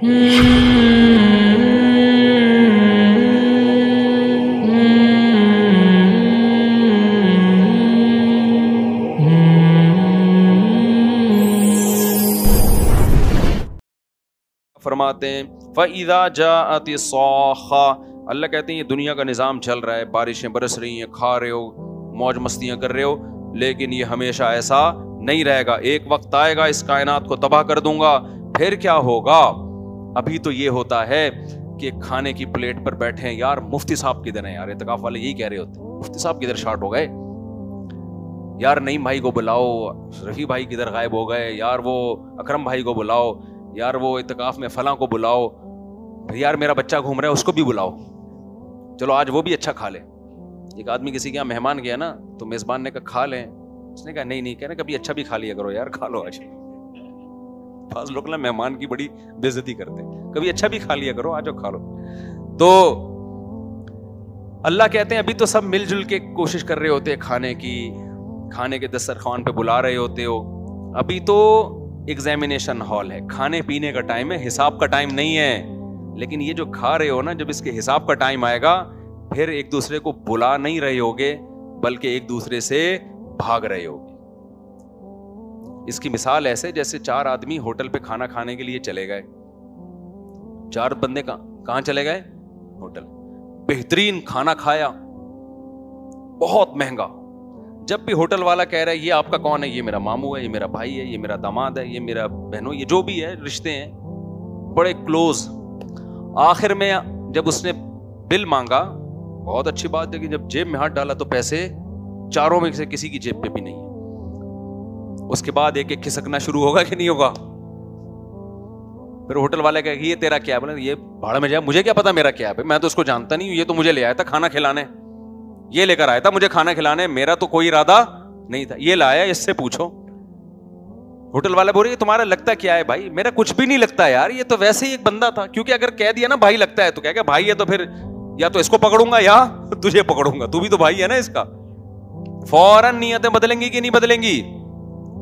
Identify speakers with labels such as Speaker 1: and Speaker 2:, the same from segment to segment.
Speaker 1: فرماتے ہیں فَإِذَا جَاءَتِ الصَّاخَّةُ، اللہ کہتے ہیں یہ دنیا کا نظام چل رہا ہے، بارشیں برس رہی ہیں، کھا رہے ہو، موج مستیاں کر رہے ہو، لیکن یہ ہمیشہ ایسا نہیں رہے گا، ایک وقت آئے گا اس کائنات کو تباہ کر دوں گا۔ پھر کیا ہوگا؟ ابھی تو یہ ہوتا ہے کہ کھانے کی پلیٹ پر بیٹھے ہیں، یار مفتی صاحب کدھر ہیں؟ یار اعتکاف والے یہی کہہ رہے ہوتے ہیں، مفتی صاحب کدھر شارٹ ہو گئے، یار نعیم بھائی کو بلاؤ، رفیع بھائی کدھر غائب ہو گئے، یار وہ اکرم بھائی کو بلاؤ، یار وہ اعتکاف میں فلاں کو بلاؤ، یار میرا بچہ گھوم رہا ہے اس کو بھی بلاؤ، چلو آج وہ بھی اچھا کھا لے۔ ایک آدمی کسی کے یہاں مہمان گیا نا تو میزبان نے کہا کھا لیں، اس نے کہا نہیں کہنا کبھی اچھا بھی کھا لیا کرو یار، کھا لو آج۔ بعض لوگ نا مہمان کی بڑی بے عزتی کرتے ہیں، کبھی اچھا بھی کھا لیا کرو، آج کھا لو۔ تو اللہ کہتے ہیں ابھی تو سب مل جل کے کوشش کر رہے ہوتے ہیں کھانے کی، کھانے کے دسترخوان پہ بلا رہے ہوتے ہو، ابھی تو ایگزامینیشن ہال ہے، کھانے پینے کا ٹائم ہے، حساب کا ٹائم نہیں ہے۔ لیکن یہ جو کھا رہے ہو نا، جب اس کے حساب کا ٹائم آئے گا پھر ایک دوسرے کو بلا نہیں رہے ہوگے بلکہ ایک دوسرے سے بھاگ رہے ہوگے۔ اس کی مثال ایسے جیسے چار آدمی ہوٹل پہ کھانا کھانے کے لیے چلے گئے، چار بندے کہاں چلے گئے؟ ہوٹل، بہترین کھانا کھایا، بہت مہنگا۔ جب بھی ہوٹل والا کہہ رہا ہے یہ آپ کا کون ہے، یہ میرا ماموں ہے، یہ میرا بھائی ہے، یہ میرا داماد ہے، یہ میرا بہنوں، یہ جو بھی ہے رشتے ہیں بڑے کلوز۔ آخر میں جب اس نے بل مانگا، بہت اچھی بات ہے کہ جب جیب میں ہاتھ ڈالا تو پیسے چاروں میں سے کسی کی جیب پہ بھی نہیں ہے۔ اس کے بعد ایک ایک کھسکنا شروع ہوگا کہ نہیں ہوگا؟ پھر ہوٹل والے کہے یہ تیرا کیا ہے؟ بولے یہ بھاڑ میں جائے، مجھے کیا پتا میرا کیا ہے، میں تو اس کو جانتا نہیں ہوں، یہ تو مجھے لے آیا تھا کھانا کھلانے، یہ لے کر آیا تھا مجھے کھانا کھلانے، میرا تو کوئی ارادہ نہیں تھا، یہ لایا اس سے پوچھو۔ ہوٹل والا بول رہے تمہارا لگتا کیا ہے؟ بھائی میرا کچھ بھی نہیں لگتا یار، یہ تو ویسے ہی ایک بندہ تھا، کیونکہ اگر کہہ دیا نا بھائی لگتا ہے تو کہہ گا بھائی ہے تو پھر یا تو اس کو پکڑوں گا یا تجھے پکڑوں گا، تو بھی تو بھائی ہے نا اس کا۔ فوراً نیتیں بدلیں گی کہ نہیں بدلیں گی؟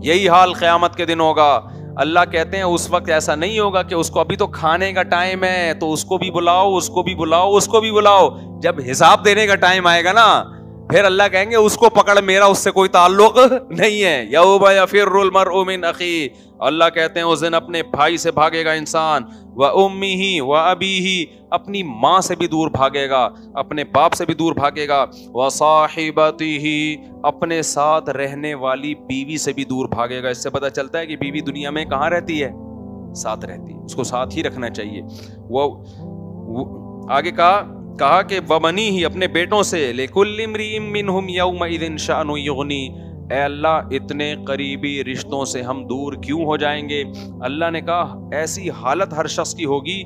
Speaker 1: یہی حال قیامت کے دن ہوگا۔ اللہ کہتے ہیں اس وقت ایسا نہیں ہوگا کہ اس کو ابھی تو کھانے کا ٹائم ہے تو اس کو بھی بلاؤ، اس کو بھی بلاؤ، اس کو بھی بلاؤ، جب حساب دینے کا ٹائم آئے گا نا پھر اللہ کہیں گے اس کو پکڑ، میرا اس سے کوئی تعلق نہیں ہے۔ یوم یفر المرء من اخیہ، اللہ کہتے ہیں اس دن اپنے بھائی سے بھاگے گا انسان، وامہ وابیہ، اپنی ماں سے بھی دور بھاگے گا، اپنے باپ سے بھی دور بھاگے گا، وصاحبتہ، اپنے ساتھ رہنے والی بیوی سے بھی دور بھاگے گا۔ اس سے پتہ چلتا ہے کہ بیوی دنیا میں کہاں رہتی ہے؟ ساتھ رہتی ہے، اس کو ساتھ ہی رکھنا چاہیے۔ وہ آگے کہا کہ وبنیہ، اپنے بیٹوں سے، لکل امرئ منہم یومئذ شأن یغنی، اے اللہ اتنے قریبی رشتوں سے ہم دور کیوں ہو جائیں گے؟ اللہ نے کہا ایسی حالت ہر شخص کی ہوگی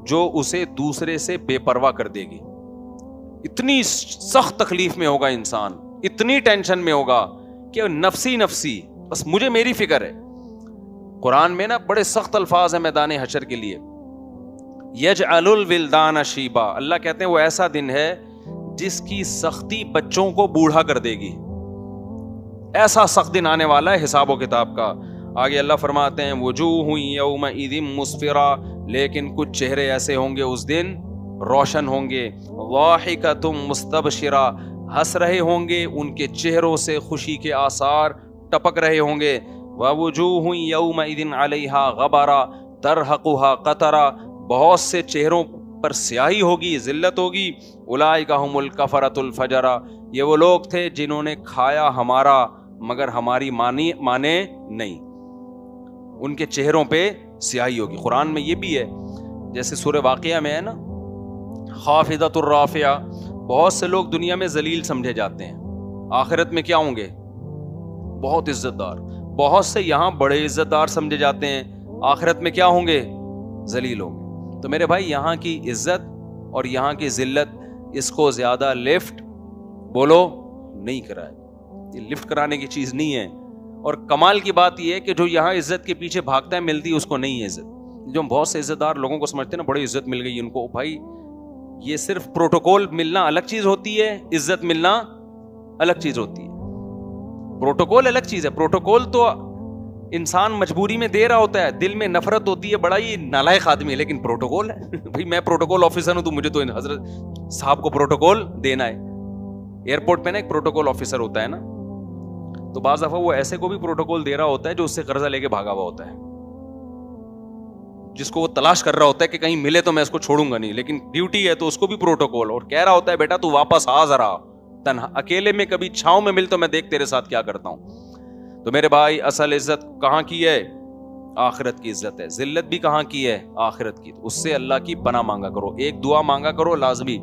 Speaker 1: جو اسے دوسرے سے بے پرواہ کر دے گی، اتنی سخت تکلیف میں ہوگا انسان، اتنی ٹینشن میں ہوگا کہ نفسی نفسی، بس مجھے میری فکر ہے۔ قرآن میں نا بڑے سخت الفاظ ہیں میدان حشر کے لیے، یجعل الولدان شیبا، اللہ کہتے ہیں وہ ایسا دن ہے جس کی سختی بچوں کو بوڑھا کر دے گی، ایسا سخت دن آنے والا ہے حساب و کتاب کا۔ آگے اللہ فرماتے ہیں وجوہ یومئذ مسفرہ، لیکن کچھ چہرے ایسے ہوں گے اس دن روشن ہوں گے، ضاحکۃ مستبشرہ، ہنس رہے ہوں گے، ان کے چہروں سے خوشی کے آثار ٹپک رہے ہوں گے، ووجوہ یومئذ علیہا غبرہ ترہقھا قطرہ، بہت سے چہروں پر سیاہی ہوگی، ذلت ہوگی، اولئک ھم الکفرۃ الفجرہ، یہ وہ لوگ تھے جنہوں نے کھایا ہمارا مگر ہماری مانے نہیں، ان کے چہروں پہ سیاہی ہوگی۔ قرآن میں یہ بھی ہے، جیسے سورہ واقعہ میں ہے نا، خافضۃ الرافعہ، بہت سے لوگ دنیا میں ذلیل سمجھے جاتے ہیں، آخرت میں کیا ہوں گے؟ بہت عزت دار۔ بہت سے یہاں بڑے عزت دار سمجھے جاتے ہیں، آخرت میں کیا ہوں گے؟ ذلیل ہوں گے۔ تو میرے بھائی یہاں کی عزت اور یہاں کی ذلت، اس کو زیادہ لفٹ بولو نہیں کرائے، یہ لفٹ کرانے کی چیز نہیں ہے۔ اور کمال کی بات یہ ہے کہ جو یہاں عزت کے پیچھے بھاگتا ہے ملتی اس کو نہیں ہے عزت۔ جو بہت سے عزت دار لوگوں کو سمجھتے ہیں نا بڑی عزت مل گئی ان کو، بھائی یہ صرف پروٹوکول ملنا الگ چیز ہوتی ہے، عزت ملنا الگ چیز ہوتی ہے۔ پروٹوکول الگ چیز ہے، پروٹوکول تو انسان مجبوری میں دے رہا ہوتا ہے, دل میں نفرت ہوتی ہے, بڑا ہی نالائق آدمی ہے, لیکن پروٹوکول ہے بھائی میں پروٹوکول آفیسر ہوں تو مجھے تو حضرت صاحب کو پروٹوکول دینا ہے. ایئرپورٹ پہ نا ایک پروٹوکول آفیسر ہوتا ہے نا, تو بعض دفعہ وہ ایسے کو بھی پروٹوکول دے رہا ہوتا ہے جو اس سے قرضہ لے کے بھاگا ہوا ہوتا ہے, جس کو وہ تلاش کر رہا ہوتا ہے کہ کہیں ملے تو میں اس کو چھوڑوں گا نہیں, لیکن ڈیوٹی ہے تو اس کو بھی پروٹوکول, اور کہہ رہا ہوتا ہے بیٹا تو واپس آ ذرا, تنہا اکیلے میں کبھی چھاؤں میں مل تو میں دیکھ تیرے ساتھ کیا کرتا ہوں. تو میرے بھائی اصل عزت کہاں کی ہے؟ آخرت کی عزت ہے. ذلت بھی کہاں کی ہے؟ آخرت کی. اس سے اللہ کی پناہ مانگا کرو, ایک دعا مانگا کرو لازمی,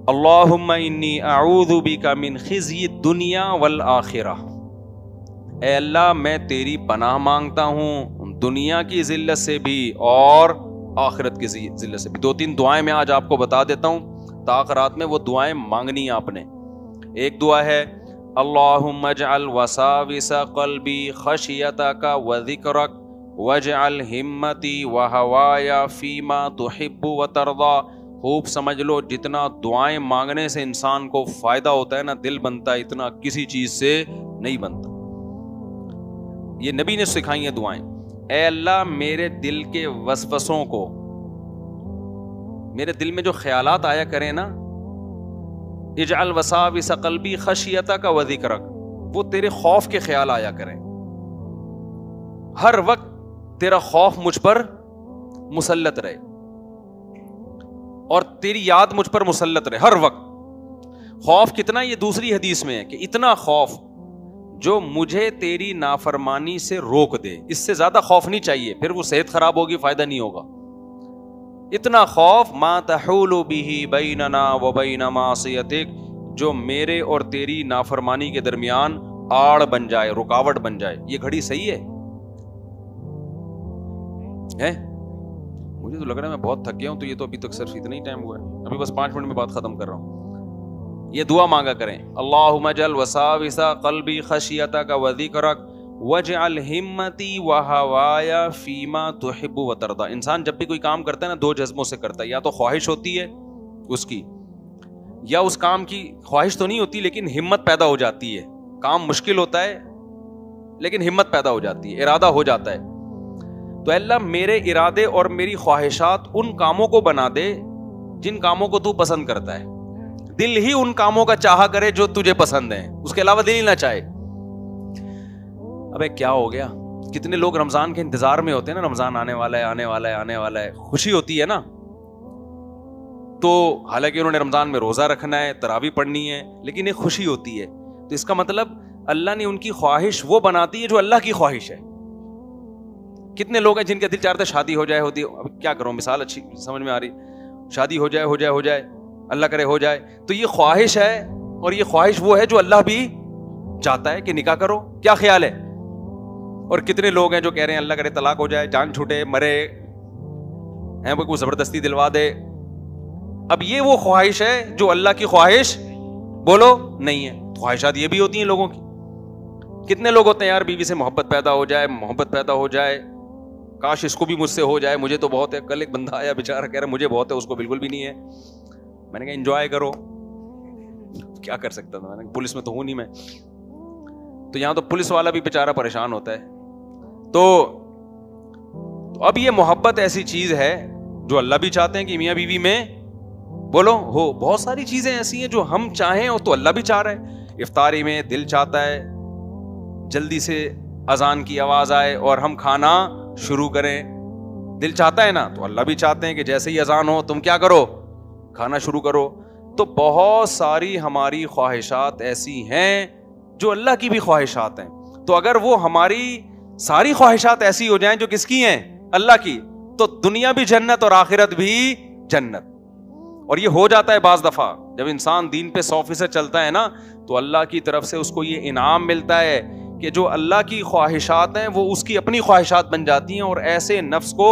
Speaker 1: اللہم انی اعوذ بک من خزی الدنیا والآخرہ, اے اللہ میں تیری پناہ مانگتا ہوں دنیا کی ذلت سے بھی اور آخرت کی ذلت سے بھی. 2-3 دعائیں میں آج آپ کو بتا دیتا ہوں, تاخرات میں وہ دعائیں مانگنی ہیں آپ نے. ایک دعا ہے اللہم اجعل وساوس قلبی خشیتک وذکرک واجعل ہمتی وہوایا فیما تحب وترضا. خوب سمجھ لو, جتنا دعائیں مانگنے سے انسان کو فائدہ ہوتا ہے نا, دل بنتا ہے, اتنا کسی چیز سے نہیں بنتا. یہ نبی نے سکھائی ہیں دعائیں. اے اللہ میرے دل کے وسوسوں کو, میرے دل میں جو خیالات آیا کریں نا, اجعل وساوس قلبی خشیتک وذکرک, وہ تیرے خوف کے خیال آیا کریں, ہر وقت تیرا خوف مجھ پر مسلط رہے اور تیری یاد مجھ پر مسلط رہے ہر وقت. خوف کتنا, یہ دوسری حدیث میں ہے کہ اتنا خوف جو مجھے تیری نافرمانی سے روک دے, اس سے زیادہ خوف نہیں چاہیے, پھر وہ صحت خراب ہوگی, فائدہ نہیں ہوگا. اتنا خوف ما تحول به بیننا وبین معصیتک, جو میرے اور تیری نافرمانی کے درمیان آڑ بن جائے, رکاوٹ بن جائے. یہ گھڑی صحیح ہے؟ مجھے تو لگ رہا ہے میں بہت تھک گیا ہوں, تو یہ تو ابھی تک صرف اتنا ہی ٹائم ہوا ہے, ابھی بس 5 منٹ میں بات ختم کر رہا ہوں. یہ دعا مانگا کریں, اللہم اجعل وساوس قلبی خشیتک وذکرک واجعل ہمتی وہوایا فیما تحب وترضا. انسان جب بھی کوئی کام کرتا ہے نا, 2 جذبوں سے کرتا ہے, یا تو خواہش ہوتی ہے اس کی, یا اس کام کی خواہش تو نہیں ہوتی لیکن ہمت پیدا ہو جاتی ہے. کام مشکل ہوتا ہے لیکن ہمت پیدا ہو جاتی ہے, ارادہ ہو جاتا ہے. تو اللہ میرے ارادے اور میری خواہشات ان کاموں کو بنا دے جن کاموں کو تو پسند کرتا ہے. دل ہی ان کاموں کا چاہا کرے جو تجھے پسند ہیں, اس کے علاوہ دل ہی نہ چاہے. ابے کیا ہو گیا, کتنے لوگ رمضان کے انتظار میں ہوتے ہیں نا, رمضان آنے والا ہے آنے والا ہے آنے والا ہے, خوشی ہوتی ہے نا, تو حالانکہ انہوں نے رمضان میں روزہ رکھنا ہے, تراویح پڑھنی ہے, لیکن ایک خوشی ہوتی ہے. تو اس کا مطلب اللہ نے ان کی خواہش وہ بناتی ہے جو اللہ کی خواہش ہے. کتنے لوگ ہیں جن کا دل چاہتا ہے شادی ہو جائے, ہوتی ہے, اب کیا کروں, مثال اچھی سمجھ میں آ رہی, شادی ہو جائے ہو جائے ہو جائے, اللہ کرے ہو جائے. تو یہ خواہش ہے, اور یہ خواہش وہ ہے جو اللہ بھی چاہتا ہے کہ نکاح کرو. کیا خیال ہے؟ اور کتنے لوگ ہیں جو کہہ رہے ہیں اللہ کرے طلاق ہو جائے, جان چھوٹے, مرے ہیں, کوئی زبردستی دلوا دے. اب یہ وہ خواہش ہے جو اللہ کی خواہش بولو نہیں ہے. خواہشات یہ بھی ہوتی ہیں لوگوں کی. کتنے لوگ ہوتے ہیں یار بیوی سے محبت پیدا ہو جائے, محبت پیدا ہو جائے, کاش اس کو بھی مجھ سے ہو جائے, مجھے تو بہت ہے. کل ایک بندہ آیا بیچارہ کہہ رہا مجھے بہت ہے, اس کو بالکل بھی نہیں ہے. میں نے کہا انجوائے کرو, کیا کر سکتا تھا, میں نے پولیس میں تو ہوں نہیں میں, تو یہاں تو پولیس والا بھی بیچارہ پریشان ہوتا ہے. تو اب یہ محبت ایسی چیز ہے جو اللہ بھی چاہتے ہیں کہ میاں بیوی میں بولو ہو. بہت ساری چیزیں ایسی ہیں جو ہم چاہیں اور تو اللہ بھی چاہ رہے ہیں. افطاری میں دل چاہتا ہے جلدی سے اذان کی آواز آئے اور ہم کھانا شروع کریں, دل چاہتا ہے نا, تو اللہ بھی چاہتے ہیں کہ جیسے ہی اذان ہو تم کیا کرو, کھانا شروع کرو. تو بہت ساری ہماری خواہشات ایسی ہیں جو اللہ کی بھی خواہشات ہیں. تو اگر وہ ہماری ساری خواہشات ایسی ہو جائیں جو کس کی ہیں, اللہ کی, تو دنیا بھی جنت اور آخرت بھی جنت. اور یہ ہو جاتا ہے بعض دفعہ جب انسان دین پہ 100% چلتا ہے نا, تو اللہ کی طرف سے اس کو یہ انعام ملتا ہے کہ جو اللہ کی خواہشات ہیں وہ اس کی اپنی خواہشات بن جاتی ہیں. اور ایسے نفس کو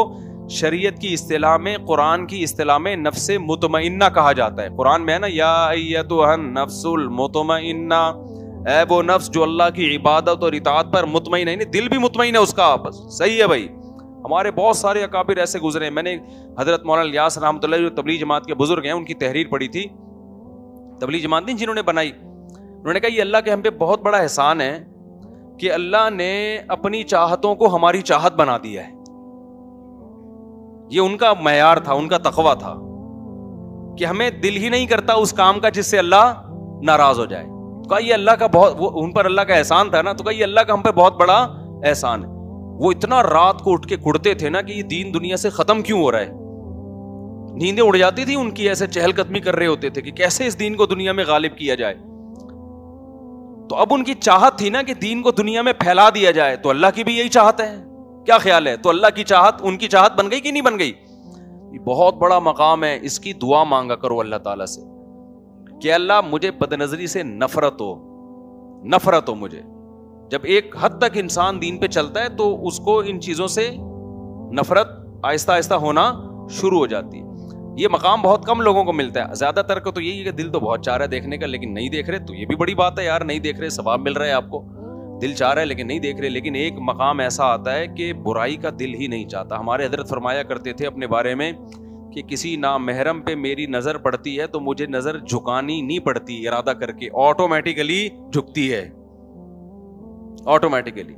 Speaker 1: شریعت کی اصطلاح میں, قرآن کی اصطلاح میں نفس مطمئنہ کہا جاتا ہے. قرآن میں ہے نا, یا ایتھا النفس المطمئنہ, اے وہ نفس جو اللہ کی عبادت اور اطاعت پر مطمئن ہے. دل بھی مطمئن ہے اس کا, بس صحیح ہے بھائی. ہمارے بہت سارے اکابر ایسے گزرے ہیں. میں نے حضرت مولانا الیاس رحمۃ اللہ جو تبلیغ جماعت کے بزرگ ہیں ان کی تحریر پڑھی تھی. تبلیغ جماعت نہیں جنہوں نے بنائی, انہوں نے کہا یہ اللہ کے ہم پہ بہت بڑا احسان ہے کہ اللہ نے اپنی چاہتوں کو ہماری چاہت بنا دیا ہے. یہ ان کا معیار تھا, ان کا تقویٰ تھا کہ ہمیں دل ہی نہیں کرتا اس کام کا جس سے اللہ ناراض ہو جائے. کہا یہ اللہ کا بہت, وہ ان پر اللہ کا احسان تھا نا, تو کہا یہ اللہ کا ہم پہ بہت بڑا احسان ہے. وہ اتنا رات کو اٹھ کے کڑتے تھے نا کہ یہ دین دنیا سے ختم کیوں ہو رہا ہے. نیندیں اڑ جاتی تھی ان کی, ایسے چہل قدمی کر رہے ہوتے تھے کہ کیسے اس دین کو دنیا میں غالب کیا جائے. تو اب ان کی چاہت تھی نا کہ دین کو دنیا میں پھیلا دیا جائے, تو اللہ کی بھی یہی چاہت ہے. کیا خیال ہے, تو اللہ کی چاہت ان کی چاہت بن گئی کہ نہیں بن گئی؟ یہ بہت بڑا مقام ہے, اس کی دعا مانگا کرو اللہ تعالیٰ سے کہ اللہ مجھے بد نظری سے نفرت ہو مجھے. جب ایک حد تک انسان دین پہ چلتا ہے تو اس کو ان چیزوں سے نفرت آہستہ آہستہ ہونا شروع ہو جاتی ہے. یہ مقام بہت کم لوگوں کو ملتا ہے. زیادہ تر کو تو یہی ہے کہ دل تو بہت چاہ رہا ہے دیکھنے کا لیکن نہیں دیکھ رہے, تو یہ بھی بڑی بات ہے یار, نہیں دیکھ رہے, ثواب مل رہا ہے آپ کو. دل چاہ رہا ہے لیکن نہیں دیکھ رہے. لیکن ایک مقام ایسا آتا ہے کہ برائی کا دل ہی نہیں چاہتا. ہمارے حضرت فرمایا کرتے تھے اپنے بارے میں کہ کسی نامحرم پہ میری نظر پڑتی ہے تو مجھے نظر جھکانی نہیں پڑتی, ارادہ کر کے آٹومیٹیکلی جھکتی ہے, آٹومیٹیکلی.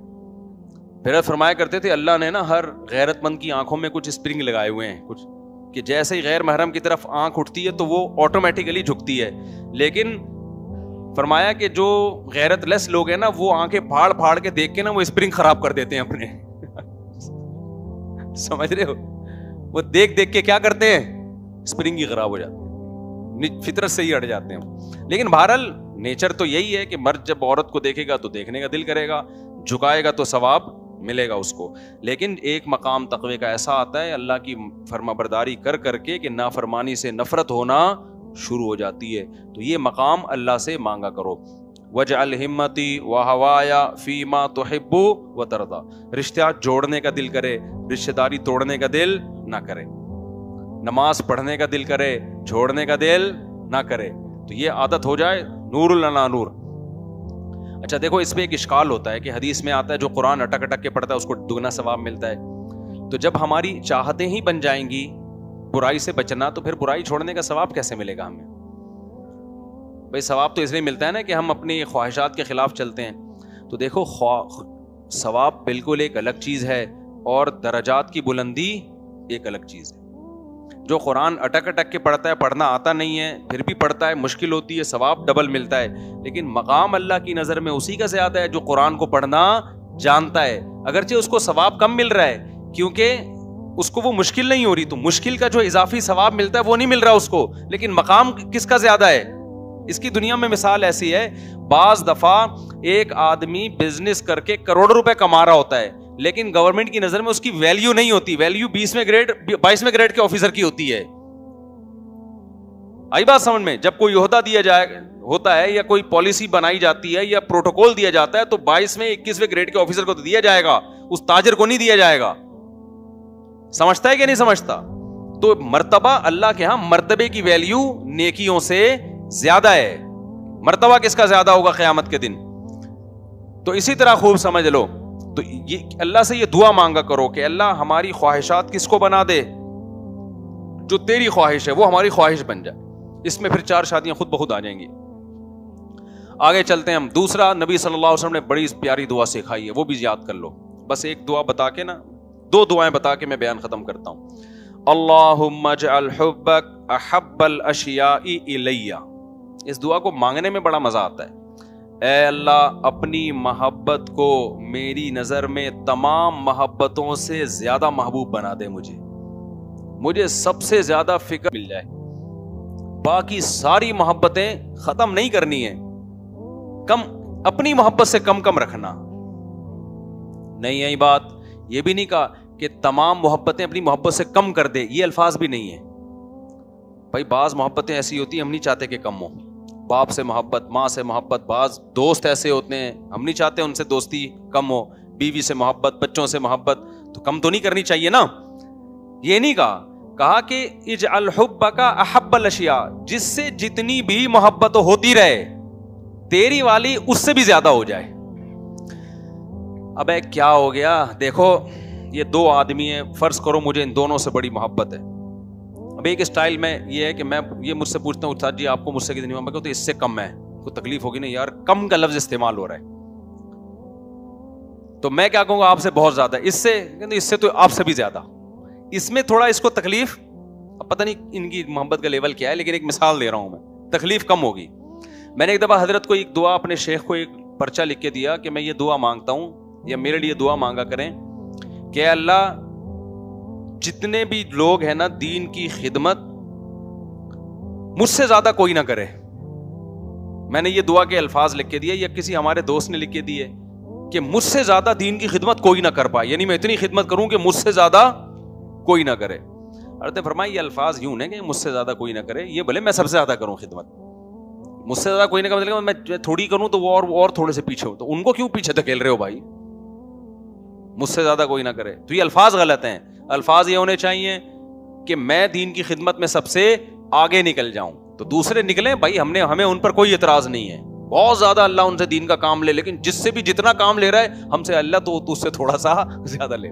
Speaker 1: پھر فرمایا کرتے تھے اللہ نے نا ہر غیرت مند کی آنکھوں میں کچھ اسپرنگ لگائے ہوئے ہیں, کچھ کہ جیسے ہی غیر محرم کی طرف آنکھ اٹھتی ہے تو وہ آٹومیٹیکلی جھکتی ہے. لیکن فرمایا کہ جو غیرت لیس لوگ ہیں نا وہ آنکھیں پھاڑ پھاڑ کے دیکھ کے نا وہ اسپرنگ خراب کر دیتے ہیں اپنے. سمجھ رہے ہو, وہ دیکھ دیکھ کے کیا کرتے ہیں, اسپرنگ ہی خراب ہو جاتی ہے, فطرت سے ہی ہٹ جاتے ہیں. لیکن بہرحال نیچر تو یہی ہے کہ مرد جب عورت کو دیکھے گا تو دیکھنے کا دل کرے گا, جھکائے گا تو ثواب ملے گا اس کو. لیکن ایک مقام تقوی کا ایسا آتا ہے اللہ کی فرما برداری کر کر کے کہ نافرمانی سے نفرت ہونا شروع ہو جاتی ہے. تو یہ مقام اللہ سے مانگا کرو. وجعل ہمتی وہوایا فیما تحب وترضا. رشتہ جوڑنے کا دل کرے, رشتہ داری توڑنے کا دل نہ کرے. نماز پڑھنے کا دل کرے, چھوڑنے کا دل نہ کرے. تو یہ عادت ہو جائے, نور لنا نور. اچھا دیکھو اس پہ ایک اشکال ہوتا ہے کہ حدیث میں آتا ہے جو قرآن اٹک اٹک کے پڑھتا ہے اس کو دگنا ثواب ملتا ہے. تو جب ہماری چاہتیں ہی بن جائیں گی برائی سے بچنا, تو پھر برائی چھوڑنے کا ثواب کیسے ملے گا ہمیں؟ بھائی ثواب تو اس لیے ملتا ہے نا کہ ہم اپنی خواہشات کے خلاف چلتے ہیں. تو دیکھو ثواب بالکل ایک الگ چیز ہے اور درجات کی بلندی ایک الگ چیز ہے. جو قرآن اٹک اٹک کے پڑھتا ہے, پڑھنا آتا نہیں ہے پھر بھی پڑھتا ہے, مشکل ہوتی ہے, ثواب ڈبل ملتا ہے. لیکن مقام اللہ کی نظر میں اسی کا زیادہ ہے جو قرآن کو پڑھنا جانتا ہے. اگرچہ اس کو ثواب کم مل رہا ہے کیونکہ اس کو وہ مشکل نہیں ہو رہی, تو مشکل کا جو اضافی ثواب ملتا ہے وہ نہیں مل رہا اس کو. لیکن مقام کس کا زیادہ ہے؟ اس کی دنیا میں مثال ایسی ہے, بعض دفعہ ایک آدمی بزنس کر کے کروڑوں روپے کما رہا ہوتا ہے لیکن گورنمنٹ کی نظر میں اس کی ویلیو نہیں ہوتی. ویلیو 22ویں گریڈ کے آفیسر کی ہوتی ہے. آئی بات سمجھ میں؟ جب کوئی عہدہ دیا جائے ہوتا ہے یا کوئی پالیسی بنائی جاتی ہے یا پروٹوکول دیا جاتا ہے تو 22ویں 21ویں گریڈ کے آفیسر کو تو دیا جائے گا, اس تاجر کو نہیں دیا جائے گا. سمجھتا ہے کہ نہیں سمجھتا؟ تو مرتبہ اللہ کے ہاں مرتبے کی ویلیو نیکیوں سے زیادہ ہے. مرتبہ کس کا زیادہ ہوگا قیامت کے دن؟ تو اسی طرح خوب سمجھ لو. تو یہ اللہ سے یہ دعا مانگا کرو کہ اللہ ہماری خواہشات کس کو بنا دے, جو تیری خواہش ہے وہ ہماری خواہش بن جائے. اس میں پھر 4 شادیاں خود بخود آ جائیں گی. آگے چلتے ہیں ہم. دوسرا نبی صلی اللہ علیہ وسلم نے بڑی پیاری دعا سکھائی ہے, وہ بھی یاد کر لو. بس ایک دعا بتا کے نا, 2 دعائیں بتا کے میں بیان ختم کرتا ہوں. اللہم اجعل حبک احب الاشیاء الی. اس دعا کو مانگنے میں بڑا مزہ آتا ہے. اے اللہ اپنی محبت کو میری نظر میں تمام محبتوں سے زیادہ محبوب بنا دے. مجھے سب سے زیادہ فکر مل جائے, باقی ساری محبتیں ختم نہیں کرنی ہے, کم اپنی محبت سے کم رکھنا. نہیں یہی بات, یہ بھی نہیں کہا کہ تمام محبتیں اپنی محبت سے کم کر دے, یہ الفاظ بھی نہیں ہے. بھائی بعض محبتیں ایسی ہوتی ہیں ہم نہیں چاہتے کہ کم ہو. باپ سے محبت, ماں سے محبت, بعض دوست ایسے ہوتے ہیں ہم نہیں چاہتے ان سے دوستی کم ہو. بیوی سے محبت, بچوں سے محبت, تو کم تو نہیں کرنی چاہیے نا. یہ نہیں کہا کہ اجعل حبک احب الاشیاء, جس سے جتنی بھی محبت ہوتی رہے تیری والی اس سے بھی زیادہ ہو جائے. اب کیا ہو گیا؟ دیکھو یہ 2 آدمی ہیں, فرض کرو مجھے ان دونوں سے بڑی محبت ہے. اب ایک اسٹائل میں یہ ہے کہ میں یہ مجھ سے پوچھتا ہوں استاد جی آپ کو مجھ سے کتنی محبت ہے, تو اس سے کم ہے. کوئی تکلیف ہوگی نہیں یار, کم کا لفظ استعمال ہو رہا ہے. تو میں کیا کہوں گا آپ سے بہت زیادہ, اس سے تو آپ سے بھی زیادہ. اس میں تھوڑا اس کو تکلیف, اب پتہ نہیں ان کی محبت کا لیول کیا ہے, لیکن ایک مثال دے رہا ہوں میں, تکلیف کم ہوگی. میں نے ایک دفعہ حضرت کو ایک دعا, اپنے شیخ کو ایک پرچہ لکھ کے دیا کہ میں یہ دعا مانگتا ہوں, یا میرے لیے دعا مانگا کریں کہ اللہ جتنے بھی لوگ ہیں نا دین کی خدمت, مجھ سے زیادہ کوئی نہ کرے. میں نے یہ دعا کے الفاظ لکھ کے دیے, یا کسی ہمارے دوست نے لکھ کے دیے کہ مجھ سے زیادہ دین کی خدمت کوئی نہ کر پائے, یعنی میں اتنی خدمت کروں کہ مجھ سے زیادہ کوئی نہ کرے. حضرت فرمایا یہ الفاظ یوں ہیں کہ مجھ سے زیادہ کوئی نہ کرے, یہ بھلے میں سب سے زیادہ کروں خدمت, مجھ سے زیادہ کوئی نہ کرے, میں تھوڑی کروں تو وہ اور تھوڑے سے پیچھے ہو, تو ان کو کیوں پیچھے دھکیل رہے ہو بھائی, مجھ سے زیادہ کوئی نہ کرے. تو یہ الفاظ غلط ہیں. الفاظ یہ ہونے چاہیے کہ میں دین کی خدمت میں سب سے آگے نکل جاؤں, تو دوسرے نکلیں بھائی, ہمیں ان پر کوئی اعتراض نہیں ہے, بہت زیادہ اللہ ان سے دین کا کام لے, لیکن جس سے بھی جتنا کام لے رہا ہے ہم سے اللہ تو اس سے تھوڑا سا زیادہ لے.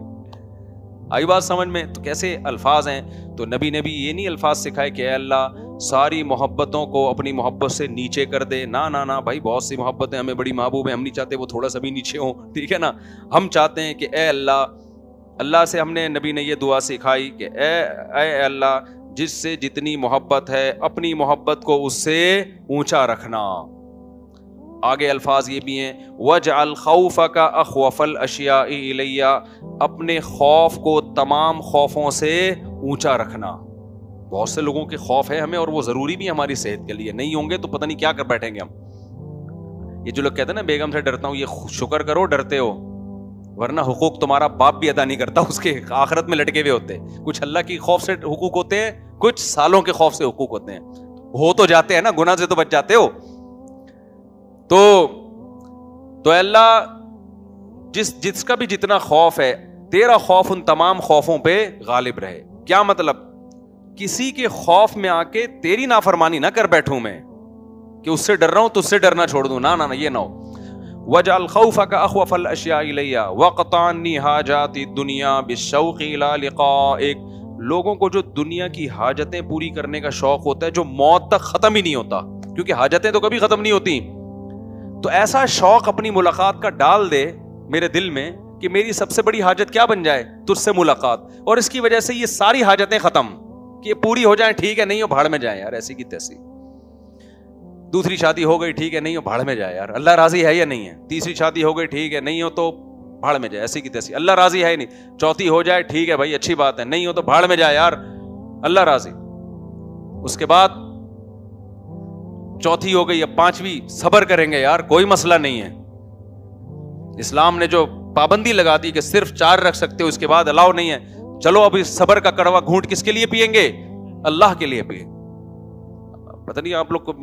Speaker 1: آئی بات سمجھ میں؟ تو کیسے الفاظ ہیں. تو نبی نے بھی یہ نہیں الفاظ سکھائے کہ اے اللہ ساری محبتوں کو اپنی محبت سے نیچے کر دے, نہ بھائی, بہت سی محبتیں ہمیں بڑی محبوب ہیں, ہم نہیں چاہتے وہ تھوڑا سا بھی نیچے ہوں, ٹھیک ہے نا. ہم چاہتے ہیں کہ اے اللہ سے ہم نے, نبی نے یہ دعا سکھائی کہ اے اللہ جس سے جتنی محبت ہے اپنی محبت کو اس سے اونچا رکھنا. آگے الفاظ یہ بھی ہیں وَاجْعَلْ خَوْفَكَ أَخْوَفَ الْأَشْيَاءِ إِلَيَّ, اپنے خوف کو تمام خوفوں سے اونچا رکھنا. بہت سے لوگوں کے خوف ہے ہمیں, اور وہ ضروری بھی ہماری صحت کے لیے, نہیں ہوں گے تو پتہ نہیں کیا کر بیٹھیں گے ہم. یہ جو لوگ کہتے ہیں نا بیگم سے ڈرتا ہوں, یہ شکر کرو ڈرتے ہو, ورنہ حقوق تمہارا باپ بھی ادا نہیں کرتا, اس کے آخرت میں لٹکے ہوئے ہوتے. کچھ اللہ کی خوف سے حقوق ہوتے ہیں, کچھ سالوں کے خوف سے حقوق ہوتے ہیں, ہو تو جاتے ہیں نا, گناہ سے تو بچ جاتے ہو. تو اللہ جس کا بھی جتنا خوف ہے, تیرا خوف ان تمام خوفوں پہ غالب رہے. کیا مطلب؟ کسی کے خوف میں آ کے تیری نافرمانی نہ کر بیٹھوں میں کہ اس سے ڈر رہا ہوں تو اس سے ڈرنا چھوڑ دوں, نہ یہ نہ ہو. وَاجْعَلْ خَوْفَكَ أَخْوَفَ الْأَشْيَاءِ إِلَيَّ وَاقْطَعْ عَنِّي حَاجَاتِ الدُّنْيَا بِالشَّوْقِ إِلَىٰ لِقَائِكَ. لوگوں کو جو دنیا کی حاجتیں پوری کرنے کا شوق ہوتا ہے جو موت تک ختم ہی نہیں ہوتا, کیونکہ حاجتیں تو کبھی ختم نہیں ہوتی, تو ایسا شوق اپنی ملاقات کا ڈال دے میرے دل میں کہ میری سب سے بڑی حاجت کیا بن جائے, تجھ سے ملاقات, اور اس کی وجہ سے یہ ساری حاجتیں ختم, کہ یہ پوری ہو جائیں, ٹھیک ہے, نہیں ہو بھاڑ میں جائیں یار, ایسی کی تیسی. دوسری شادی ہو گئی, ٹھیک ہے, نہیں ہو بھاڑ میں جائے یار, اللہ راضی ہے یا نہیں ہے. تیسری شادی ہو گئی, ٹھیک ہے, نہیں ہو تو بھاڑ میں جائے, ایسی کی تیسی, اللہ راضی ہے نہیں. چوتھی ہو جائے, ٹھیک ہے بھائی, اچھی بات ہے, نہیں ہو تو بھاڑ میں جائے یار, اللہ راضی. اس کے بعد چوتھی ہو گئی, اب پانچویں صبر کریں گے یار, کوئی مسئلہ نہیں ہے. اسلام نے جو پابندی لگا دی کہ صرف 4 رکھ سکتے ہو, اس کے بعد الاؤ نہیں ہے, چلو اب اس صبر کا کڑوا گھونٹ کس کے لیے پیئیں گے, اللہ کے لیے پیئیں. پتہ نہیں آپ لوگ کو,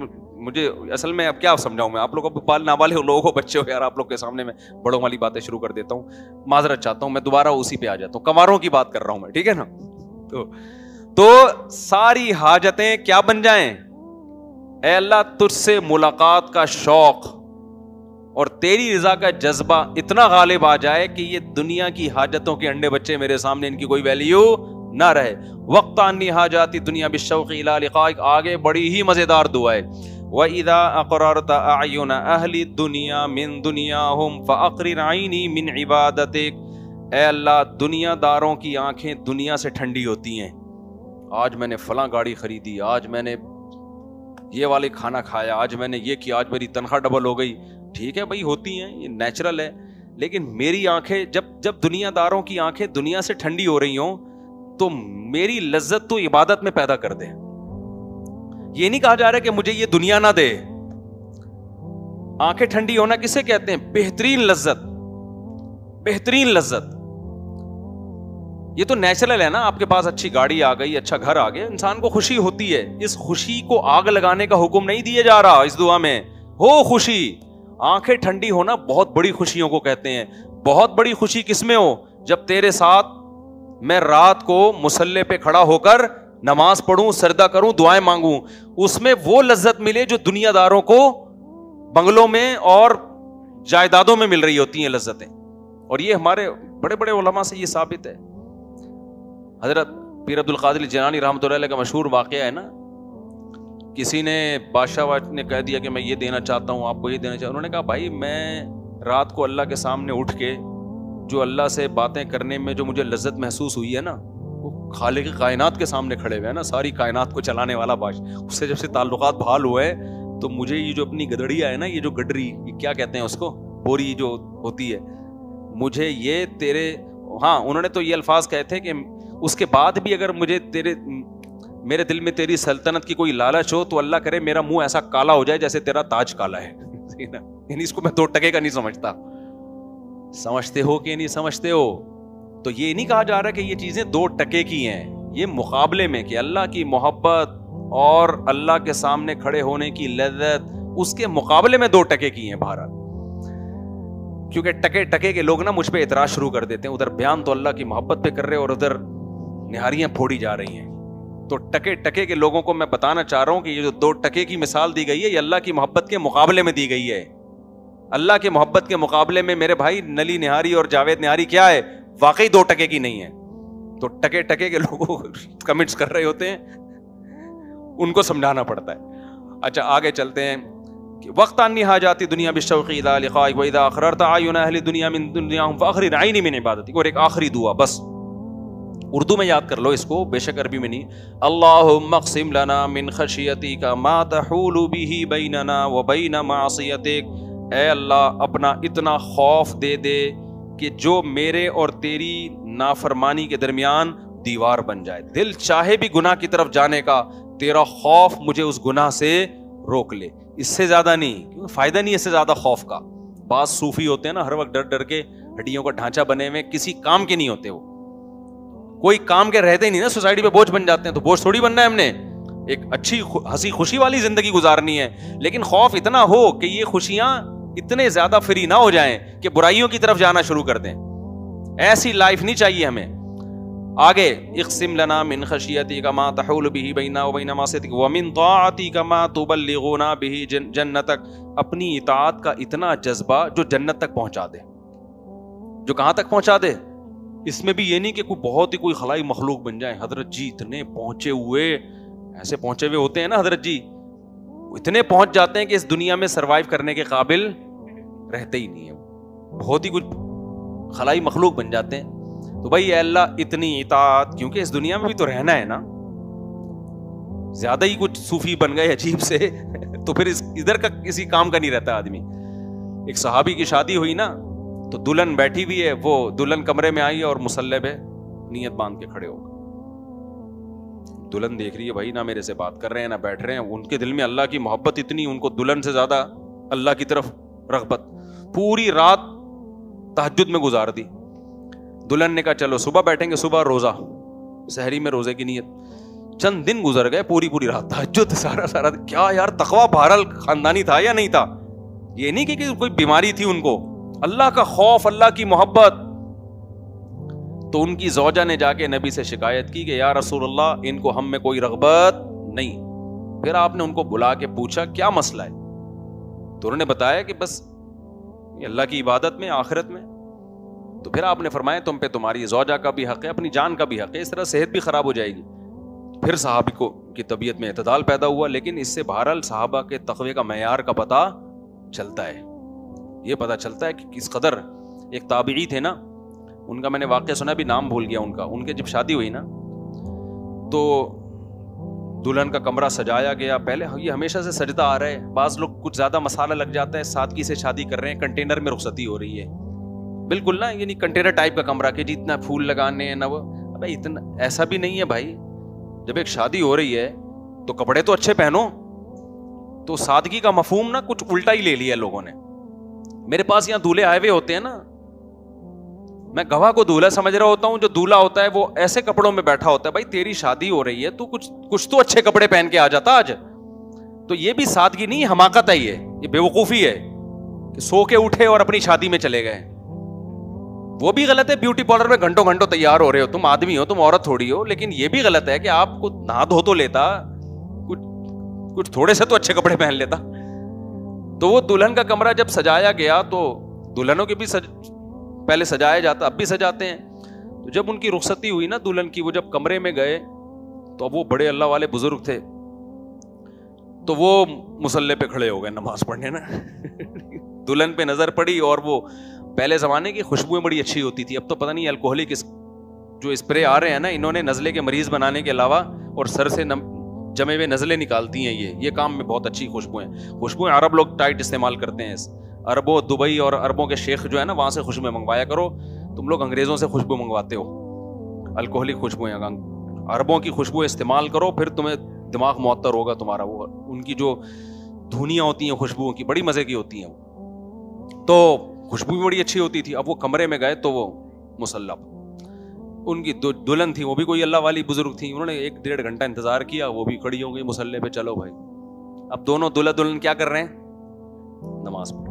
Speaker 1: مجھے اصل میں اب کیا سمجھاؤں میں آپ لوگ کو, نابالغ لوگوں کو, بچے ہو یار, آپ لوگ کے سامنے میں بڑوں والی باتیں شروع کر دیتا ہوں, معذرت چاہتا ہوں, میں دوبارہ اسی پہ آ جاتا ہوں, کنواروں کی بات کر رہا ہوں میں, ٹھیک ہے نا. تو ساری حاجتیں کیا بن جائیں, اے اللہ تجھ سے ملاقات کا شوق اور تیری رضا کا جذبہ اتنا غالب آ جائے کہ یہ دنیا کی حاجتوں کے انڈے بچے میرے سامنے, ان کی کوئی ویلیو نہ رہے. وقت انی حاجاتی دنیا بالشوق الی لقائک, آگے بڑی ہی مزیدار دعا ہے. وَإِذَا أَقْرَرْتَ أَعْيُنَ أَهْلِ الدُّنْيَا مِن دُنْيَاهُمْ فَأَقْرِرْ عَيْنِي مِنْ عِبَادَتِكَ. اے اللہ دنیا داروں کی آنکھیں دنیا سے ٹھنڈی ہوتی ہیں, آج میں نے فلاں گاڑی خریدی, آج میں نے یہ والے کھانا کھایا, آج میں نے یہ کیا, آج میری تنخواہ ڈبل ہو گئی, ٹھیک ہے بھائی, ہوتی ہیں, یہ نیچرل ہے. لیکن میری آنکھیں جب دنیا داروں کی آنکھیں دنیا سے ٹھنڈی ہو رہی ہوں تو میری لذت تو عبادت میں پیدا کر دے. یہ نہیں کہا جا رہا کہ مجھے یہ دنیا نہ دے. آنکھیں ٹھنڈی ہونا کسے کہتے ہیں؟ بہترین لذت, بہترین لذت. یہ تو نیچرل ہے نا, آپ کے پاس اچھی گاڑی آ گئی, اچھا گھر آ گیا, انسان کو خوشی ہوتی ہے. اس خوشی کو آگ لگانے کا حکم نہیں دیا جا رہا اس دعا میں. ہو خوشی, آنکھیں ٹھنڈی ہونا بہت بڑی خوشیوں کو کہتے ہیں. بہت بڑی خوشی کس میں ہو؟ جب تیرے ساتھ میں رات کو مصلی پہ کھڑا ہو کر نماز پڑھوں, سجدہ کروں, دعائیں مانگوں, اس میں وہ لذت ملے جو دنیا داروں کو بنگلوں میں اور جائیدادوں میں مل رہی ہوتی ہیں لذتیں. اور یہ ہمارے بڑے بڑے علماء سے یہ ثابت ہے. حضرت پیر عبد القادر جیلانی رحمۃ اللہ علیہ کا مشہور واقعہ ہے نا, کسی نے بادشاہ نے کہہ دیا کہ میں یہ دینا چاہتا ہوں, آپ کو یہ دینا چاہتا ہوں. انہوں نے کہا بھائی میں رات کو اللہ کے سامنے اٹھ کے جو اللہ سے باتیں کرنے میں جو مجھے لذت محسوس ہوئی ہے نا، وہ خالق کائنات کے سامنے کھڑے ہوئے ہیں نا، ساری کائنات کو چلانے والا بادشاہ، اس سے جب سے تعلقات بحال ہوئے تو مجھے یہ جو اپنی گدڑیا ہے نا، یہ جو گڈری، یہ کیا کہتے ہیں اس کو، بوری جو ہوتی ہے، مجھے یہ تیرے، ہاں انہوں نے تو یہ الفاظ کہے تھے کہ اس کے بعد بھی اگر مجھے میرے دل میں تیری سلطنت کی کوئی لالچ ہو تو اللہ کرے میرا منہ ایسا کالا ہو جائے جیسے تیرا تاج کالا ہے. یعنی اس کو میں 2 ٹکے کا نہیں سمجھتا. سمجھتے ہو کہ نہیں سمجھتے ہو؟ تو یہ نہیں کہا جا رہا کہ یہ چیزیں 2 ٹکے کی ہیں، یہ مقابلے میں کہ اللہ کی محبت اور اللہ کے سامنے کھڑے ہونے کی لذت، اس کے مقابلے میں 2 ٹکے کی ہیں. بہرحال کیونکہ ٹکے ٹکے کے لوگ نا مجھ پہ اعتراض شروع کر دیتے ہیں، ادھر بیان تو اللہ کی محبت پہ کر رہے اور ادھر نہاریاں پھوڑی جا رہی ہیں. تو ٹکے ٹکے کے لوگوں کو میں بتانا چاہ رہا ہوں کہ یہ جو 2 ٹکے کی مثال دی گئی ہے، یہ اللہ کی محبت کے مقابلے میں دی گئی ہے. اللہ کے محبت کے مقابلے میں میرے بھائی نلی نہاری اور جاوید نہاری کیا ہے؟ واقعی 2 ٹکے کی نہیں ہے. تو ٹکے ٹکے کے لوگوں کمنٹس کر رہے ہوتے ہیں، ان کو سمجھانا پڑتا ہے. اچھا آگے چلتے ہیں. وقت انی حاجاتی دنیا بالشوق الی لقائک واذا اخررت اعین اہل دنیا من دنیاہم فاخرج عینی من عبادتک. اور ایک آخری دعا، بس اردو میں یاد کر لو اس کو، بے شک عربی میں نہیں. اللہم اقسم لنا من خشیتک ما تحول به بیننا وبین معصیتک. اے اللہ اپنا اتنا خوف دے دے کہ جو میرے اور تیری نافرمانی کے درمیان دیوار بن جائے. دل چاہے بھی گناہ کی طرف جانے کا، تیرا خوف مجھے اس گناہ سے روک لے. اس سے زیادہ نہیں، کیونکہ فائدہ نہیں اس سے زیادہ خوف کا. بعض صوفی ہوتے ہیں نا، ہر وقت ڈر ڈر کے ہڈیوں کا ڈھانچہ بنے ہوئے، کسی کام کے نہیں ہوتے. وہ کوئی کام کے رہتے ہی نہیں نا، سوسائٹی پہ بوجھ بن جاتے ہیں. تو بوجھ تھوڑی بننا ہے ہم نے، ایک اچھی ہنسی خوشی والی زندگی گزارنی ہے. لیکن خوف اتنا ہو کہ یہ خوشیاں اتنے زیادہ فری نہ ہو جائیں کہ برائیوں کی طرف جانا شروع کر دیں. ایسی لائف نہیں چاہیے ہمیں. آگے اقسم لنا من خشیتک ما تحول به بیننا وبین معصیتک ومن طاعتک ما تبلغنا به جنتک. اپنی اطاعت کا اتنا جذبہ جو جنت تک پہنچا دے. جو کہاں تک پہنچا دے؟ اس میں بھی یہ نہیں کہ کوئی بہت ہی کوئی خلائی مخلوق بن جائے. حضرت جی اتنے پہنچے ہوئے، ایسے پہنچے ہوئے ہوتے ہیں نا حضرت جی، اتنے پہنچ جاتے ہیں کہ اس دنیا میں سروائیو کرنے کے قابل رہتے ہی نہیں ہے. بہت ہی کچھ خلائی مخلوق بن جاتے ہیں. تو بھائی اے اللہ اتنی اطاعت، کیونکہ اس دنیا میں بھی تو رہنا ہے نا. زیادہ ہی کچھ صوفی بن گئے عجیب سے تو پھر ادھر کا کسی کام کا نہیں رہتا آدمی. ایک صحابی کی شادی ہوئی نا، تو دلہن بیٹھی ہوئی ہے، وہ دلہن کمرے میں آئی اور مصلی پہ نیت باندھ کے کھڑے ہو گئے. دلہن دیکھ رہی ہے بھائی نہ میرے سے بات کر رہے ہیں نہ بیٹھ رہے ہیں. ان کے دل میں اللہ کی محبت اتنی، ان کو دلہن سے زیادہ اللہ کی طرف رغبت. پوری رات تہجد میں گزار دی. دلہن نے کہا چلو صبح بیٹھیں گے، صبح روزہ، سحری میں روزے کی نیت. چند دن گزر گئے، پوری رات تہجد، سارا کیا یار تقویٰ بہرحال خاندانی تھا یا نہیں تھا. یہ نہیں کہ کوئی بیماری تھی ان کو، اللہ کا خوف، اللہ کی محبت. تو ان کی زوجہ نے جا کے نبی سے شکایت کی کہ یا رسول اللہ ان کو ہم میں کوئی رغبت نہیں. پھر آپ نے ان کو بلا کے پوچھا کیا مسئلہ ہے؟ تو انہوں نے بتایا کہ بس اللہ کی عبادت میں، آخرت میں. تو پھر آپ نے فرمایا تم پہ تمہاری زوجہ کا بھی حق ہے، اپنی جان کا بھی حق ہے، اس طرح صحت بھی خراب ہو جائے گی. پھر صحابی کو کی طبیعت میں اعتدال پیدا ہوا. لیکن اس سے بہرحال صحابہ کے تقوی کا معیار کا پتہ چلتا ہے. یہ پتہ چلتا ہے کہ کس قدر. ایک تابعی تھے نا، ان کا میں نے واقعہ سنا، بھی نام بھول گیا ان کا. ان کے جب شادی ہوئی نا تو دلہن کا کمرہ سجایا گیا. پہلے یہ ہمیشہ سے سجدہ آ رہا ہے، بعض لوگ کچھ زیادہ مسالہ لگ جاتا ہے، سادگی سے شادی کر رہے ہیں، کنٹینر میں رخصتی ہو رہی ہے بالکل نا، یعنی کنٹینر ٹائپ کا کمرہ کہ جتنا پھول لگانے ہیں نا وہ. ابے اتنا ایسا بھی نہیں ہے بھائی. جب ایک شادی ہو رہی ہے تو کپڑے تو اچھے پہنو. تو سادگی کا مفہوم نا کچھ الٹا ہی لے لیا لوگوں نے. میرے پاس یہاں دولہے آئے ہوئے ہوتے ہیں نا، میں گواہ کو دولہا سمجھ رہا ہوتا ہوں، جو دولہا ہوتا ہے وہ ایسے کپڑوں میں بیٹھا ہوتا ہے. بھائی تیری شادی ہو رہی ہے تو کچھ تو اچھے کپڑے پہن کے آ جاتا آج. تو یہ بھی سادگی نہیں، حماقت ہے، یہ بے وقوفی ہے کہ سو کے اٹھے اور اپنی شادی میں چلے گئے. وہ بھی غلط ہے. بیوٹی پارلر میں گھنٹوں گھنٹوں تیار ہو رہے ہو، تم آدمی ہو، تم عورت تھوڑی ہو. لیکن یہ بھی غلط ہے کہ آپ کو نہا دھو تو لیتا، کچھ تھوڑے سے تو اچھے کپڑے پہن لیتا. تو وہ دلہن کا کمرہ جب سجایا گیا تو دلہنوں کے بھی پہلے سجایا جاتا، اب بھی سجاتے ہیں. تو جب ان کی رخصتی ہوئی نا دلہن کی، وہ جب کمرے میں گئے تو اب وہ بڑے اللہ والے بزرگ تھے، تو وہ مصلی پہ کھڑے ہو گئے نماز پڑھنے نا. دلہن پہ نظر پڑی اور وہ پہلے زمانے کی خوشبوئیں بڑی اچھی ہوتی تھی. اب تو پتہ نہیں الکوہلک جو اسپرے آ رہے ہیں نا, انہوں نے نزلے کے مریض بنانے کے علاوہ اور سر سے جمے ہوئے نزلے نکالتی ہیں. یہ کام میں بہت اچھی خوشبوئیں عرب لوگ ٹائٹ استعمال کرتے ہیں. عربوں, دبئی اور عربوں کے شیخ جو ہے نا, وہاں سے خوشبوئیں منگوایا کرو. تم لوگ انگریزوں سے خوشبو منگواتے ہو, الکوہلک خوشبوئیں. عربوں کی خوشبو استعمال کرو, پھر تمہیں دماغ معطر ہوگا تمہارا. وہ ان کی جو دھنیاں ہوتی ہیں خوشبوؤں کی, بڑی مزے کی ہوتی ہیں. تو خوشبو بھی بڑی اچھی ہوتی تھی. اب وہ کمرے میں گئے تو وہ مسلح, ان کی دلہن تھی, وہ بھی کوئی اللہ والی بزرگ تھی. انہوں نے 1-1.5 گھنٹہ انتظار کیا, وہ بھی کھڑی ہو گئی مسلح پہ. چلو بھائی, اب دونوں دلہا دلہن کیا کر رہے ہیں؟ نماز پڑھ.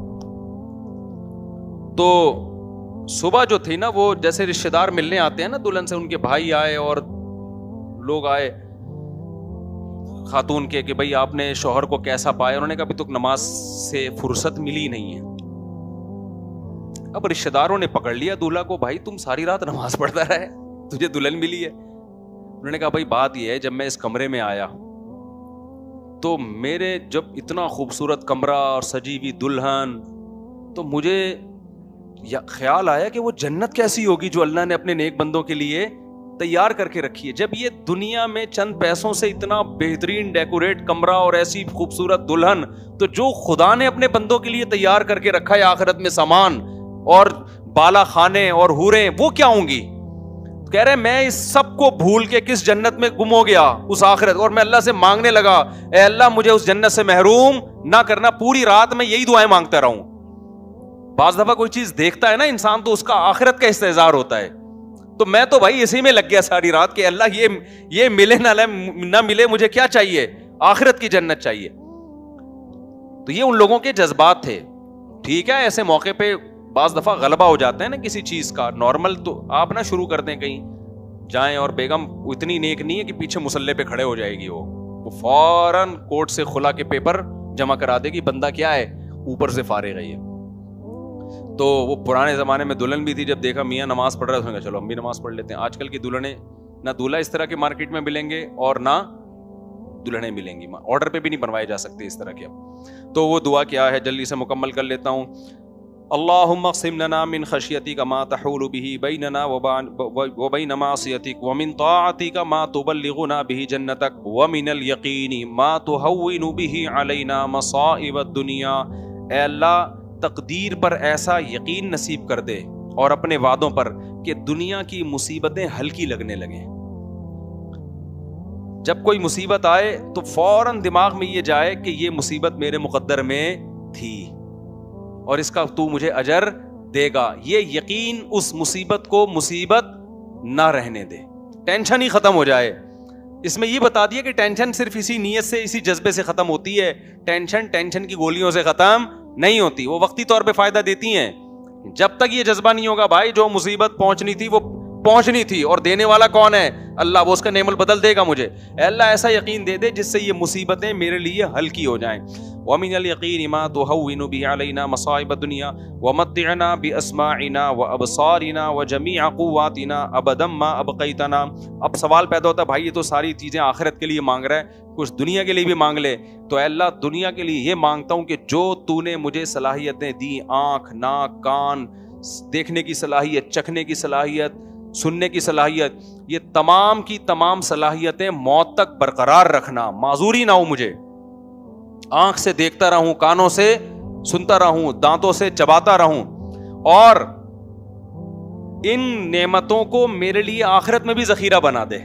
Speaker 1: تو صبح جو تھی نا, وہ جیسے رشتے دار ملنے آتے ہیں نا دلہن سے, ان کے بھائی آئے اور لوگ آئے خاتون کے کہ بھائی آپ نے شوہر کو کیسا پایا. انہوں نے کہا ابھی تک نماز سے فرصت ملی نہیں ہے. اب رشتے داروں نے پکڑ لیا دولہا کو, بھائی تم ساری رات نماز پڑھتا رہے, تجھے دلہن ملی ہے. انہوں نے کہا بھائی بات یہ ہے, جب میں اس کمرے میں آیا تو میرے جب اتنا خوبصورت کمرہ اور سجی ہوئی دلہن, تو مجھے خیال آیا کہ وہ جنت کیسی ہوگی جو اللہ نے اپنے نیک بندوں کے لیے تیار کر کے رکھی ہے. جب یہ دنیا میں چند پیسوں سے اتنا بہترین ڈیکوریٹ کمرہ اور ایسی خوبصورت دلہن, تو جو خدا نے اپنے بندوں کے لیے تیار کر کے رکھا ہے آخرت میں سامان اور بالا خانے اور حوریں, وہ کیا ہوں گی؟ کہہ رہے میں اس سب کو بھول کے کس جنت میں گم ہو گیا اس آخرت, اور میں اللہ سے مانگنے لگا, اے اللہ مجھے اس جنت سے محروم نہ کرنا. پوری رات میں یہی دعائیں مانگتا رہوں. بعض دفعہ کوئی چیز دیکھتا ہے نا انسان, تو اس کا آخرت کا استحضار ہوتا ہے. تو میں تو بھائی اسی میں لگ گیا ساری رات کہ اللہ یہ ملے نہ ملے, مجھے کیا چاہیے؟ آخرت کی جنت چاہیے. تو یہ ان لوگوں کے جذبات تھے. ٹھیک ہے, ایسے موقع پہ بعض دفعہ غلبہ ہو جاتا ہے نا کسی چیز کا, نارمل تو آپ نہ شروع کر دیں کہیں جائیں, اور بیگم اتنی نیک نہیں ہے کہ پیچھے مسلح پہ کھڑے ہو جائے گی, وہ فوراً کورٹ سے خلا کے پیپر جمع کرا دے گی, بندہ کیا ہے اوپر سے فارغ ہے. تو وہ پرانے زمانے میں دلہن بھی تھی, جب دیکھا میاں نماز پڑھ رہا ہے, اس نے کہا چلو ہم بھی نماز پڑھ لیتے ہیں. آج کل کی دلہنیں, نہ دولہا اس طرح کے مارکیٹ میں ملیں گے اور نہ دلہنیں ملیں گی, آرڈر پہ بھی نہیں بنوائے جا سکتے اس طرح کے. تو وہ دعا کیا ہے, جلدی سے مکمل کر لیتا ہوں. اللہم اقسم لنا من خشیتک ما تحول به بیننا وبین معصیتک ومن طاعتک ما تبلغنا به جنتک ومن الیقین ما تہون به علینا مصائب الدنیا. اے اللہ تقدیر پر ایسا یقین نصیب کر دے اور اپنے وعدوں پر کہ دنیا کی مصیبتیں ہلکی لگنے لگیں. جب کوئی مصیبت آئے تو فوراً دماغ میں یہ جائے کہ یہ مصیبت میرے مقدر میں تھی اور اس کا تو مجھے اجر دے گا. یہ یقین اس مصیبت کو مصیبت نہ رہنے دے, ٹینشن ہی ختم ہو جائے. اس میں یہ بتا دیا کہ ٹینشن صرف اسی نیت سے, اسی جذبے سے ختم ہوتی ہے. ٹینشن کی گولیوں سے ختم نہیں ہوتی. وہ وقتی طور پہ فائدہ دیتی ہیں, جب تک یہ جذبہ نہیں ہوگا بھائی جو مصیبت پہنچنی تھی وہ پہنچنی تھی, اور دینے والا کون ہے؟ اللہ. وہ اس کا نعم البدل دے گا مجھے. اے اللہ ایسا یقین دے دے جس سے یہ مصیبتیں میرے لیے ہلکی ہو جائیں. وَمِنَ الْيَقِينِ مَا تُهَوِّنُ بِهِ عَلَيْنَا مَصَائِبَ الدُّنْيَا وَمَتِّعْنَا بِأَسْمَاعِنَا وَأَبْصَارِنَا وَجَمِيعَ قُوَّاتِنَا أَبَدًا مَا أَبْقَيْتَنَا. اب سوال پیدا ہوتا ہے بھائی یہ تو ساری چیزیں آخرت کے لیے مانگ رہا ہے, کچھ دنیا کے لیے بھی مانگ لے. تو اے اللہ دنیا کے لیے یہ مانگتا ہوں کہ جو تو نے مجھے صلاحیتیں دی, آنکھ, ناک, کان, دیکھنے کی صلاحیت, چکھنے کی صلاحیت, سننے کی صلاحیت, یہ تمام کی تمام صلاحیتیں موت تک برقرار رکھنا. معذوری نہ ہو مجھے, آنکھ سے دیکھتا رہوں, کانوں سے سنتا رہوں, دانتوں سے چباتا رہوں, اور ان نعمتوں کو میرے لیے آخرت میں بھی ذخیرہ بنا دے.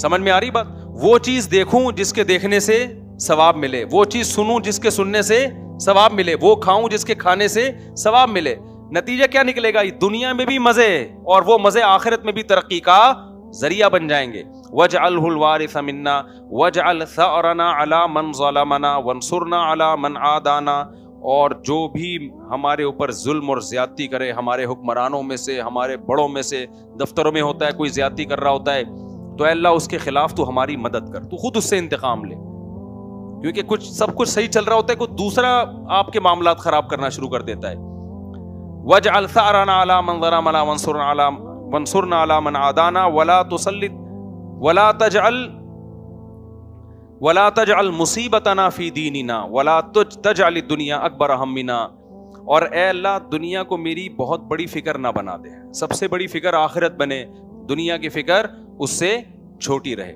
Speaker 1: سمجھ میں آ رہی بات؟ وہ چیز دیکھوں جس کے دیکھنے سے ثواب ملے, وہ چیز سنوں جس کے سننے سے ثواب ملے, وہ کھاؤں جس کے کھانے سے ثواب ملے. نتیجہ کیا نکلے گا؟ دنیا میں بھی مزے, اور وہ مزے آخرت میں بھی ترقی کا ذریعہ بن جائیں گے. وَاجْعَلْهُ الْوَارِثَ مِنَّا وَاجْعَلْ ثَأْرَنَا عَلَى مَنْ ظَلَمَنَا وَانْصُرْنَا عَلَى مَنْ عَادَانَا. اور جو بھی ہمارے اوپر ظلم اور زیادتی کرے, ہمارے حکمرانوں میں سے, ہمارے بڑوں میں سے, دفتروں میں ہوتا ہے کوئی زیادتی کر رہا ہوتا ہے, تو اے اللہ اس کے خلاف تو ہماری مدد کر, تو خود اس سے انتقام لے. کیونکہ سب کچھ صحیح چل رہا ہوتا ہے, کوئی دوسرا آپ کے معاملات خراب کرنا شروع کر دیتا ہے. وَاجْعَلْ ثَأْرَنَا عَلَى مَنْ ظَلَمَنَا وَانْصُرْنَا عَلَى مَنْ عَادَانَا وَلَا تَجْعَلْ مُصِيبَتَنَا فِي دِينِنَا وَلَا تَجْعَلِ الدُّنْيَا أَكْبَرَ هَمِّنَا اور اے اللہ دنیا کو میری بہت بڑی فکر نہ بنا دے, سب سے بڑی فکر آخرت بنے, دنیا کی فکر اس سے چھوٹی رہے.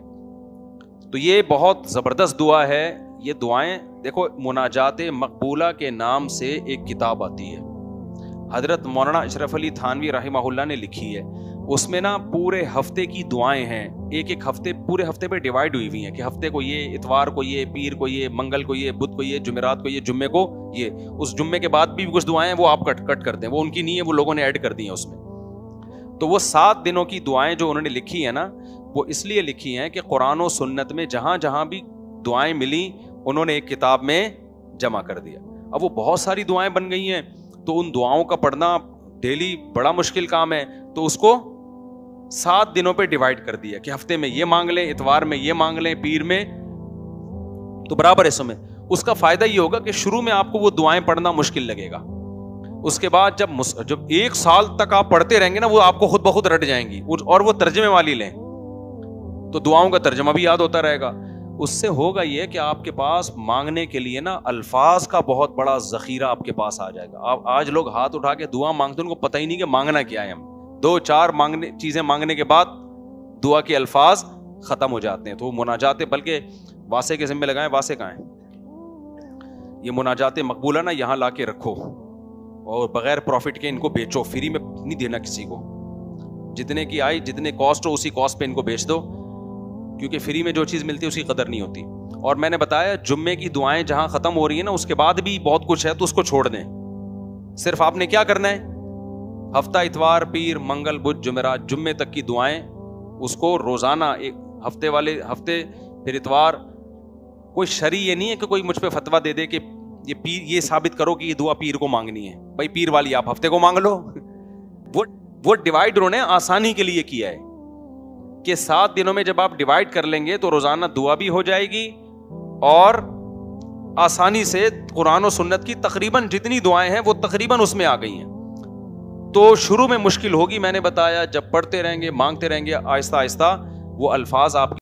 Speaker 1: تو یہ بہت زبردست دعا ہے. یہ دعائیں دیکھو, مناجات مقبولہ کے نام سے ایک کتاب آتی ہے, حضرت مولانا اشرف علی تھانوی رحمہ اللہ نے لکھی ہے. اس میں نا پورے ہفتے کی دعائیں ہیں, ایک ایک ہفتے, پورے ہفتے پہ ڈیوائیڈ ہوئی ہوئی ہیں کہ ہفتے کو یہ, اتوار کو یہ, پیر کو یہ, منگل کو یہ, بدھ کو یہ, جمعرات کو یہ, جمعے کو یہ. اس جمعے کے بعد بھی کچھ دعائیں وہ آپ کٹ کرتے ہیں, وہ ان کی نہیں ہے, وہ لوگوں نے ایڈ کر دی ہیں اس میں. تو وہ 7 دنوں کی دعائیں جو انہوں نے لکھی ہیں نا, وہ اس لیے لکھی ہیں کہ قرآن و سنت میں جہاں جہاں بھی دعائیں ملی انہوں نے ایک کتاب میں جمع کر دیا. اب وہ بہت ساری دعائیں بن گئی ہیں, تو ان دعاؤں کا پڑھنا ڈیلی بڑا مشکل کام ہے. تو اس کو 7 دنوں پہ ڈیوائیڈ کر دیا کہ ہفتے میں یہ مانگ لیں, اتوار میں یہ مانگ لیں, پیر میں تو برابر حصوں میں. اس کا فائدہ یہ ہوگا کہ شروع میں آپ کو وہ دعائیں پڑھنا مشکل لگے گا, اس کے بعد جب 1 سال تک آپ پڑھتے رہیں گے نا, وہ آپ کو خود بخود رٹ جائیں گی. اور وہ ترجمے والی لیں تو دعاؤں کا ترجمہ بھی یاد ہوتا رہے گا. اس سے ہوگا یہ کہ آپ کے پاس مانگنے کے لیے نا الفاظ کا بہت بڑا ذخیرہ آپ کے پاس آ جائے گا. آج لوگ ہاتھ اٹھا کے دعا مانگتے ہیں, ان کو پتہ ہی نہیں کہ مانگنا کیا ہے. ہم 2-4 چیزیں مانگنے کے بعد دعا کے الفاظ ختم ہو جاتے ہیں. تو وہ مناجات, بلکہ واسے کے ذمہ لگائیں, واسے کہاں ہیں, یہ مناجات مقبولہ نا یہاں لا کے رکھو, اور بغیر پروفٹ کے ان کو بیچو, فری میں نہیں دینا کسی کو. جتنے کی آئی, جتنے کاسٹ ہو اسی کاسٹ پہ ان کو بیچ دو, کیونکہ فری میں جو چیز ملتی ہے اس کی قدر نہیں ہوتی. اور میں نے بتایا جمعے کی دعائیں جہاں ختم ہو رہی ہیں نا, اس کے بعد بھی بہت کچھ ہے, تو اس کو چھوڑ دیں. صرف آپ نے کیا کرنا ہے, ہفتہ اتوار, پیر, منگل, بدھ, جمعرات, جمعے تک کی دعائیں اس کو روزانہ, ایک ہفتے والے ہفتے, پھر اتوار. کوئی شرعی یہ نہیں ہے کہ کوئی مجھ پہ فتویٰ دے دے کہ یہ پیر, یہ ثابت کرو کہ یہ دعا پیر کو مانگنی ہے. بھائی پیر والی آپ ہفتے کو مانگ لو. وہ ڈیوائڈ انہوں نے آسانی کے لیے کیا ہے کہ 7 دنوں میں جب آپ ڈیوائڈ کر لیں گے تو روزانہ دعا بھی ہو جائے گی, اور آسانی سے قرآن و سنت کی تقریباً جتنی دعائیں ہیں وہ تقریباً اس میں آ گئی ہیں. تو شروع میں مشکل ہوگی, میں نے بتایا, جب پڑھتے رہیں گے, مانگتے رہیں گے, آہستہ آہستہ وہ الفاظ آپ